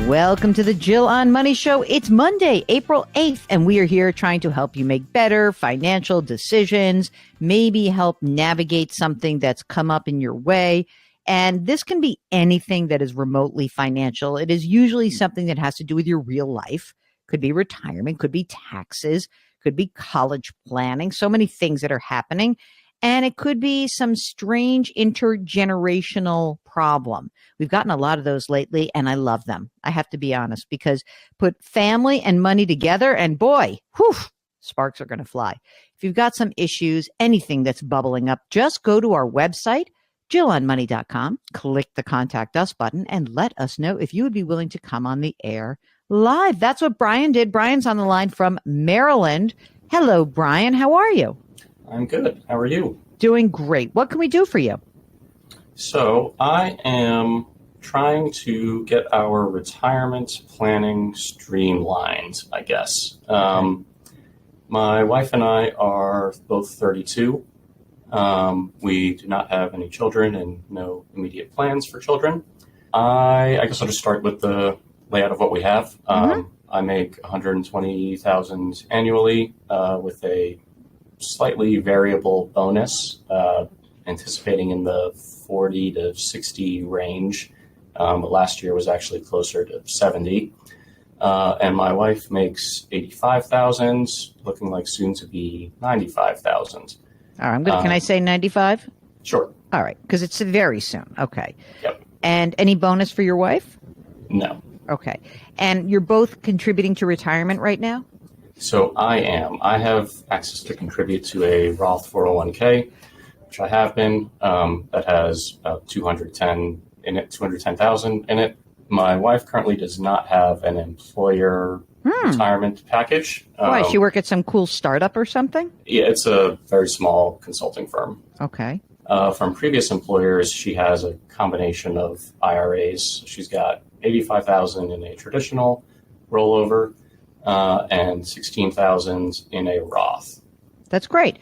Welcome to the Jill on Money Show. It's Monday, April 8th, and we are here trying to help you make better financial decisions, maybe help navigate something that's come up in your way. And this can be anything that is remotely financial. It is usually something that has to do with your real life. Could be retirement, could be taxes, could be college planning, so many things that are happening. And it could be some strange intergenerational problem. We've gotten a lot of those lately, and I love them. I have to be honest, because put family and money together, and boy, whew, sparks are going to fly. If you've got some issues, anything that's bubbling up, just go to our website, JillOnMoney.com, click the Contact Us button, and let us know if you would be willing to come on the air live. That's what Brian did. Brian's on the line from Maryland. Hello, Brian. How are you? I'm good. How are you? Doing great. What can we do for you? So I am trying to get our retirement planning streamlined, I guess. My wife and I are both 32. We do not have any children and no immediate plans for children. I guess I'll just start with the layout of what we have. I make $120,000 annually with a slightly variable bonus, anticipating in the 40 to 60 range. But last year was actually closer to 70. And my wife makes $85,000, looking like soon to be $95,000. All right, can I say 95? Sure. All right, because it's very soon. Okay. Yep. And any bonus for your wife? No. Okay. And you're both contributing to retirement right now? So I am. I have access to contribute to a Roth 401k, which I have been. That has about 210,000 in it. My wife currently does not have an employer retirement package. Why? She work at some cool startup or something? Yeah, it's a very small consulting firm. Okay. From previous employers, she has a combination of IRAs. She's got 85,000 in a traditional rollover. And 16,000 in a Roth. That's great.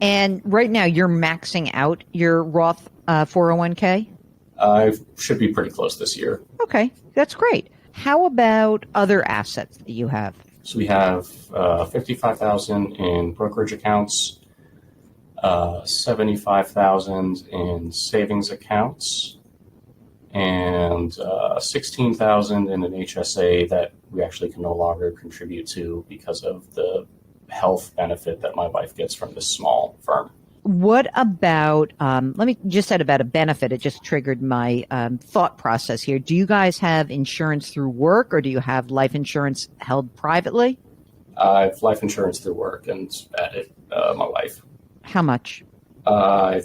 And right now you're maxing out your Roth 401k? I should be pretty close this year. Okay, that's great. How about other assets that you have? So we have 55,000 in brokerage accounts, 75,000 in savings accounts, and 16,000 in an HSA that we actually can no longer contribute to because of the health benefit that my wife gets from this small firm. What about, let me just add about a benefit. It just triggered my thought process here. Do you guys have insurance through work, or do you have life insurance held privately? I have life insurance through work and added my wife. How much? I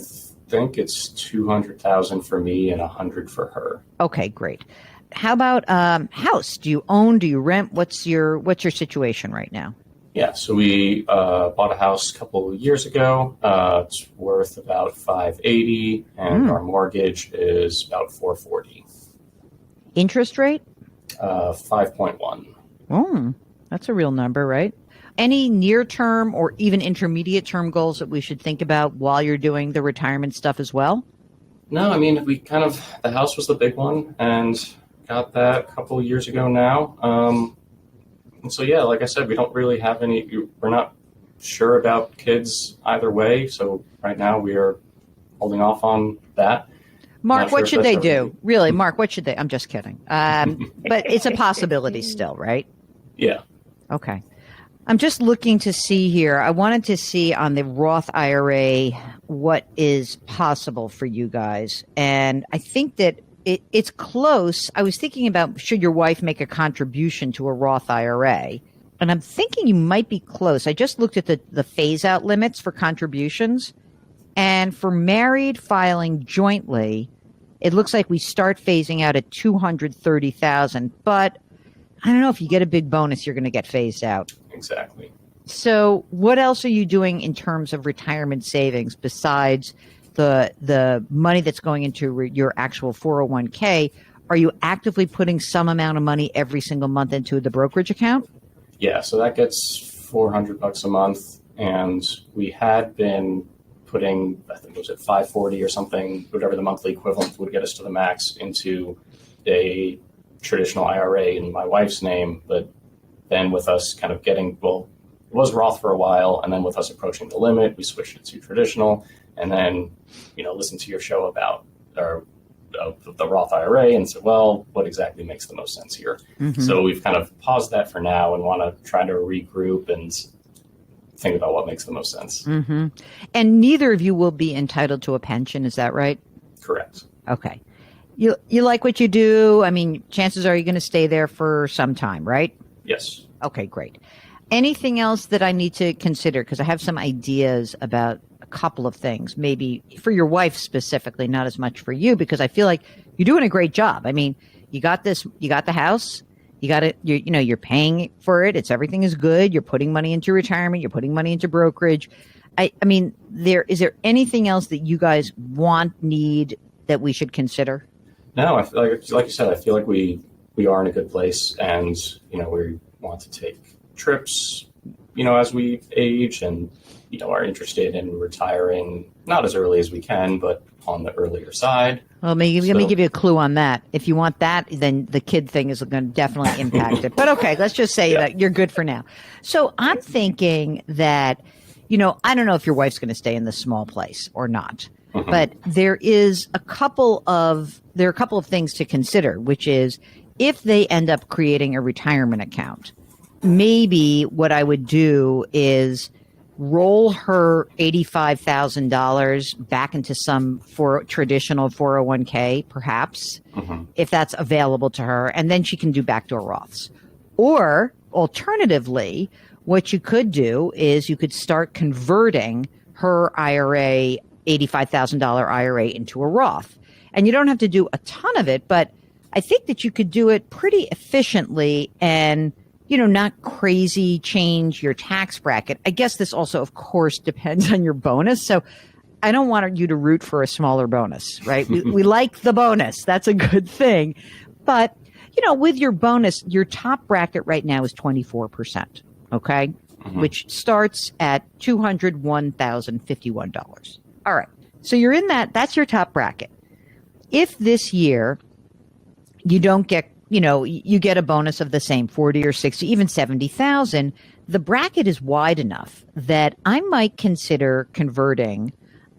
think it's 200,000 for me and 100 for her. Okay, great. How about house? Do you own? Do you rent? What's your situation right now? Yeah, so we bought a house a couple of years ago. It's worth about $580, and our mortgage is about $440. Interest rate? 5.1. Oh, that's a real number, right? Any near-term or even intermediate-term goals that we should think about while you're doing the retirement stuff as well? No, I mean, the house was the big one, and got that a couple of years ago now. And so, yeah, like I said, we don't really have we're not sure about kids either way. So right now we are holding off on that. Mark, what should they do? Really, Mark, what should they? I'm just kidding. But it's a possibility still, right? Yeah. Okay. I'm just looking to see here. I wanted to see on the Roth IRA what is possible for you guys. And I think that it's close. I was thinking about, should your wife make a contribution to a Roth IRA? And I'm thinking you might be close. I just looked at the phase out limits for contributions. And for married filing jointly, it looks like we start phasing out at 230,000. But I don't know, if you get a big bonus, you're going to get phased out. Exactly. So what else are you doing in terms of retirement savings besides the money that's going into your actual 401k? Are you actively putting some amount of money every single month into the brokerage account? Yeah, so that gets $400 a month, and we had been putting, I think it was at 540 or something, whatever the monthly equivalent would get us to the max, into a traditional IRA in my wife's name, but then with us kind of getting, well, it was Roth for a while, and then with us approaching the limit, we switched it to traditional, and then, listened to your show about the Roth IRA and said, well, what exactly makes the most sense here? Mm-hmm. So we've kind of paused that for now and want to try to regroup and think about what makes the most sense. Mm-hmm. And neither of you will be entitled to a pension, is that right? Correct. Okay. You like what you do. I mean, chances are you're going to stay there for some time, right? Yes. Okay, great. Anything else that I need to consider? Because I have some ideas about a couple of things, maybe for your wife specifically, not as much for you, because I feel like you're doing a great job. I mean, you got the house, you got it, you're paying for it. Everything is good. You're putting money into retirement. You're putting money into brokerage. I mean, is there anything else that you guys need that we should consider? No, I feel like you said, I feel like we are in a good place, and, we want to take trips, as we age, and, are interested in retiring, not as early as we can, but on the earlier side. Well, let me give you a clue on that. If you want that, then the kid thing is going to definitely impact it. But okay, let's just say that you're good for now. So I'm thinking that, I don't know if your wife's going to stay in this small place or not. Mm-hmm. But there are a couple of things to consider, which is if they end up creating a retirement account, maybe what I would do is roll her $85,000 back into some traditional 401k, perhaps, if that's available to her, and then she can do backdoor Roths. Or alternatively, what you could do is you could start converting her IRA, $85,000 IRA, into a Roth. And you don't have to do a ton of it, but I think that you could do it pretty efficiently and not crazy change your tax bracket. I guess this also, of course, depends on your bonus. So I don't want you to root for a smaller bonus, right? we like the bonus. That's a good thing. But, with your bonus, your top bracket right now is 24%, okay? Mm-hmm. Which starts at $201,051. All right. So you're in that's your top bracket. If this year you don't get, you get a bonus of the same 40 or 60, even 70,000, the bracket is wide enough that I might consider converting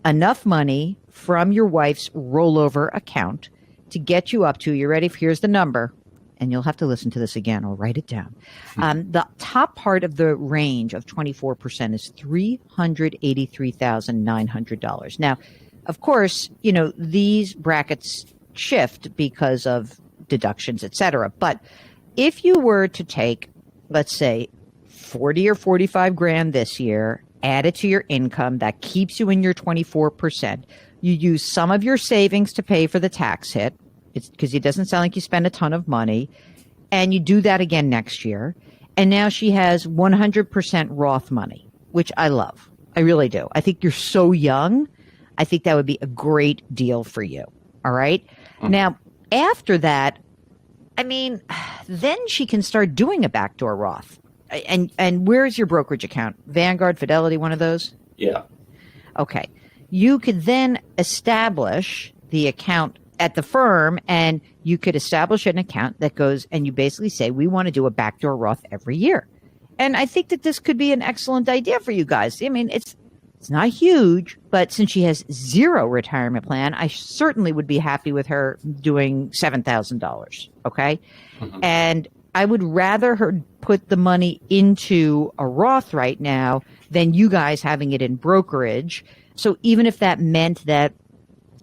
enough money from your wife's rollover account to get you up to, you ready? Here's the number, and you'll have to listen to this again. I'll write it down. The top part of the range of 24% is $383,900. Now, of course, these brackets shift because of deductions, et cetera. But if you were to take, let's say, 40 or 45 grand this year, add it to your income, that keeps you in your 24%. You use some of your savings to pay for the tax hit. It's because it doesn't sound like you spend a ton of money. And you do that again next year. And now she has 100% Roth money, which I love. I really do. I think you're so young. I think that would be a great deal for you. All right. Mm-hmm. Now, after that, I mean, then she can start doing a backdoor Roth. And where's your brokerage account? Vanguard, Fidelity, one of those? Yeah. Okay. You could then establish the account at the firm, and you could establish an account that goes, and you basically say, we want to do a backdoor Roth every year. And I think that this could be an excellent idea for you guys. I mean, it's not huge, but since she has zero retirement plan, I certainly would be happy with her doing $7,000. Okay. Mm-hmm. And I would rather her put the money into a Roth right now than you guys having it in brokerage. So even if that meant that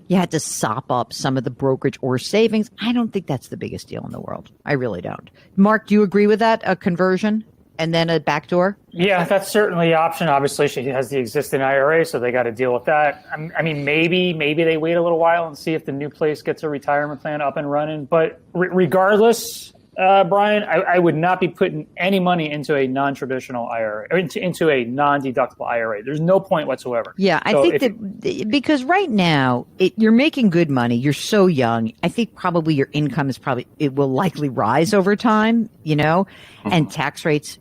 you had to sop up some of the brokerage or savings, I don't think that's the biggest deal in the world. I really don't. Mark, do you agree with that? A conversion and then a backdoor? Yeah, that's certainly an option. Obviously, she has the existing IRA, so they got to deal with that. I mean, maybe they wait a little while and see if the new place gets a retirement plan up and running. But regardless, Brian, I would not be putting any money into a non-traditional IRA or into a non-deductible IRA. There's no point whatsoever. Yeah, I think that because right now you're making good money. You're so young. I think probably your income it will likely rise over time, and tax rates.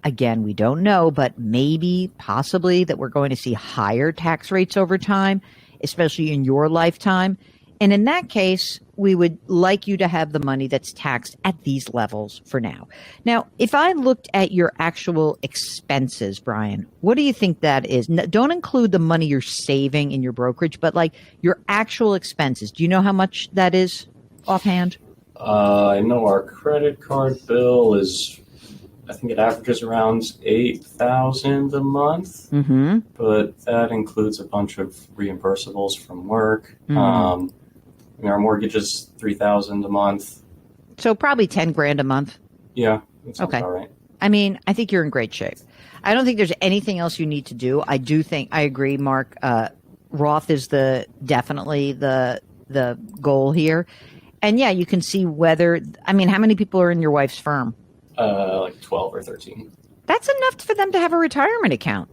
Again, we don't know, but possibly that we're going to see higher tax rates over time, especially in your lifetime. And in that case, we would like you to have the money that's taxed at these levels for now. Now, if I looked at your actual expenses, Brian, what do you think that is? Don't include the money you're saving in your brokerage, but like your actual expenses. Do you know how much that is offhand? I know our credit card bill is, I think it averages around $8,000 a month, Mm-hmm. but that includes a bunch of reimbursables from work. Mm-hmm. Our mortgage is $3,000 a month. So probably 10 grand a month. Yeah, that sounds Okay. about right. I mean, I think you're in great shape. I don't think there's anything else you need to do. I do think I agree, Mark. Roth is definitely the goal here. And yeah, you can see whether, I mean, how many people are in your wife's firm? Like 12 or 13. That's enough for them to have a retirement account.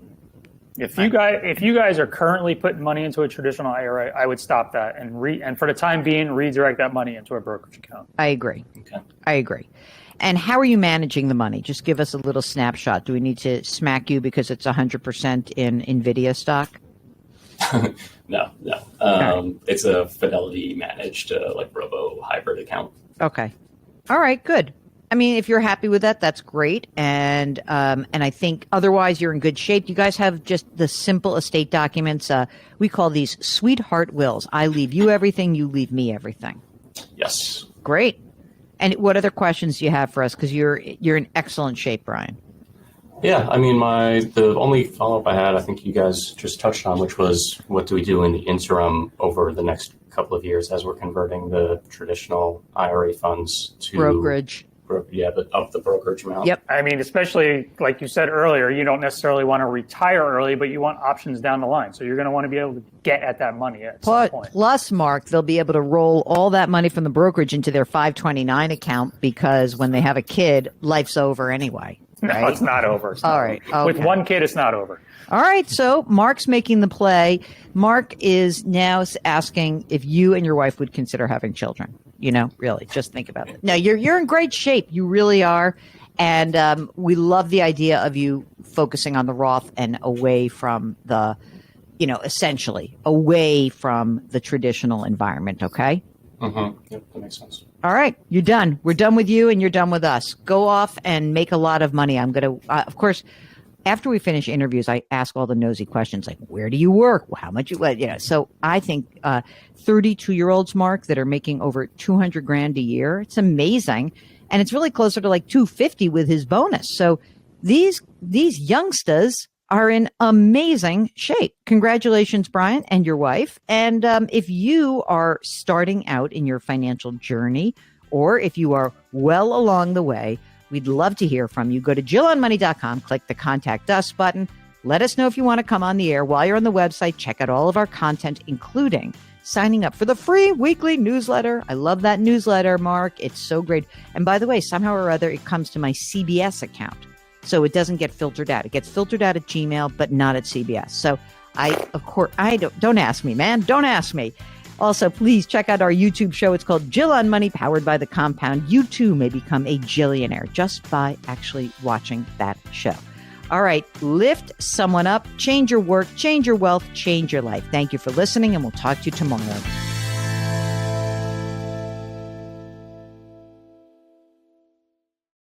If you guys are currently putting money into a traditional IRA, I would stop that and for the time being, redirect that money into a brokerage account. I agree. Okay. I agree. And how are you managing the money? Just give us a little snapshot. Do we need to smack you because it's 100% in NVIDIA stock? No. It's a Fidelity managed like robo hybrid account. Okay. All right, good. I mean, if you're happy with that, that's great. And I think otherwise you're in good shape. You guys have just the simple estate documents. We call these sweetheart wills. I leave you everything, you leave me everything. Yes. Great. And what other questions do you have for us? Because you're in excellent shape, Brian. Yeah, I mean, the only follow-up I had, I think you guys just touched on, which was what do we do in the interim over the next couple of years as we're converting the traditional IRA funds to Brokerage. Yeah, up the brokerage amount. Yep. I mean, especially like you said earlier, you don't necessarily want to retire early, but you want options down the line. So you're going to want to be able to get at that money at some point. Plus, Mark, they'll be able to roll all that money from the brokerage into their 529 account because when they have a kid, life's over anyway. Right? No, it's not over. It's not All right. over. With Okay. one kid, it's not over. All right, so Mark's making the play. Mark is now asking if you and your wife would consider having children. You know, really, just think about it. No, you're in great shape. You really are, and we love the idea of you focusing on the Roth and away from the, essentially away from the traditional environment. Okay. Mm-hmm. Yep, that makes sense. All right, you're done. We're done with you, and you're done with us. Go off and make a lot of money. I'm going to, of course. After we finish interviews, I ask all the nosy questions like, where do you work? How much So I think 32-year-olds, Mark, that are making over 200 grand a year, it's amazing. And it's really closer to like 250 with his bonus. So these youngsters are in amazing shape. Congratulations, Brian, and your wife. And if you are starting out in your financial journey, or if you are well along the way, we'd love to hear from you. Go to JillOnMoney.com, click the Contact Us button. Let us know if you want to come on the air. While you're on the website, check out all of our content, including signing up for the free weekly newsletter. I love that newsletter, Mark. It's so great. And by the way, somehow or other, it comes to my CBS account. So it doesn't get filtered out. It gets filtered out at Gmail, but not at CBS. So don't ask me, man. Don't ask me. Also, please check out our YouTube show. It's called Jill on Money, powered by The Compound. You too may become a Jillionaire just by actually watching that show. All right, lift someone up, change your work, change your wealth, change your life. Thank you for listening, and we'll talk to you tomorrow.